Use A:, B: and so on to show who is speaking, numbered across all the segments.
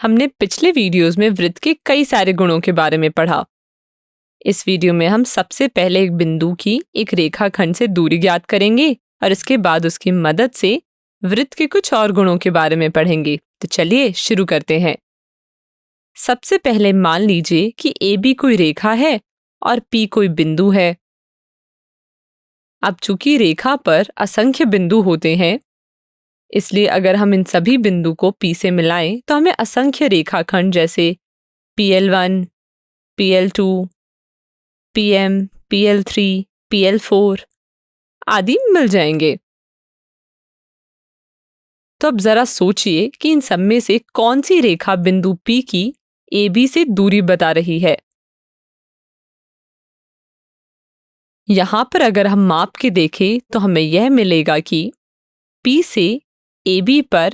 A: हमने पिछले वीडियोस में वृत्त के कई सारे गुणों के बारे में पढ़ा। इस वीडियो में हम सबसे पहले एक बिंदु की एक रेखाखंड से दूरी ज्ञात करेंगे और इसके बाद उसकी मदद से वृत्त के कुछ और गुणों के बारे में पढ़ेंगे। तो चलिए शुरू करते हैं। सबसे पहले मान लीजिए कि AB कोई रेखा है और P कोई बिंदु है। अब चूंकि रेखा पर असंख्य बिंदु होते हैं, इसलिए अगर हम इन सभी बिंदु को P से मिलाएं तो हमें असंख्य रेखाखंड जैसे PL1, PL2, PM, PL3, PL4 आदि मिल जाएंगे। तो अब जरा सोचिए कि इन सब में से कौन सी रेखा बिंदु P की AB से दूरी बता रही है। यहाँ पर अगर हम माप के देखें तो हमें यह मिलेगा कि P से AB पर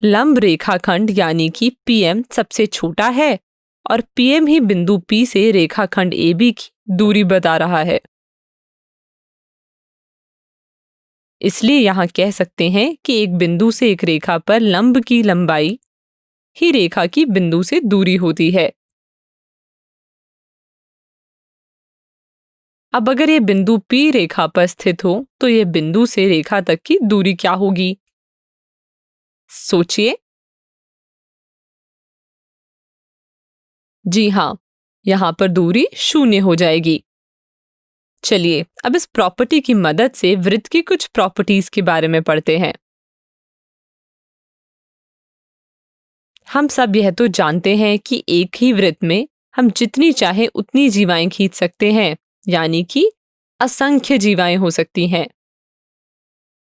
A: लंब रेखाखंड यानी कि PM सबसे छोटा है और PM ही बिंदु P से रेखाखंड AB की दूरी बता रहा है। इसलिए यहाँ कह सकते हैं कि एक बिंदु से एक रेखा पर लंब की लंबाई ही रेखा की बिंदु से दूरी होती है। अब अगर ये बिंदु P रेखा पर स्थित हो तो ये बिंदु से रेखा तक की दूरी क्या होगी? सोचिए। जी हाँ, यहाँ पर दूरी 0 हो जाएगी। चलिए अब इस प्रॉपर्टी की मदद से वृत्त की कुछ प्रॉपर्टीज के बारे में पढ़ते हैं। हम सब यह तो जानते हैं कि एक ही वृत्त में हम जितनी चाहे उतनी जीवाएं खींच सकते हैं, यानी कि असंख्य जीवाएं हो सकती हैं।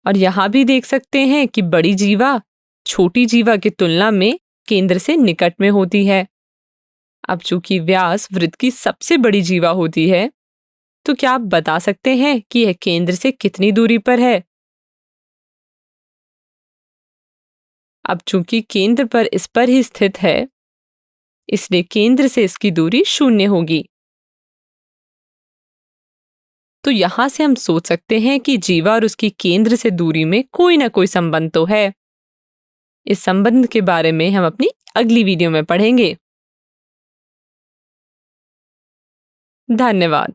A: और यहाँ भी देख सकते हैं कि बड़ी जीवा छोटी जीवा की तुलना में केंद्र से निकट में होती है। अब चूंकि व्यास वृत्त की सबसे बड़ी जीवा होती है, तो क्या आप बता सकते हैं कि यह केंद्र से कितनी दूरी पर है? अब चूंकि केंद्र पर इस पर ही स्थित है, इसलिए केंद्र से इसकी दूरी 0 होगी। तो यहां से हम सोच सकते हैं कि जीवा और उसकी केंद्र से दूरी में कोई ना कोई संबंध तो है। इस संबंध के बारे में हम अपनी अगली वीडियो में पढ़ेंगे। धन्यवाद।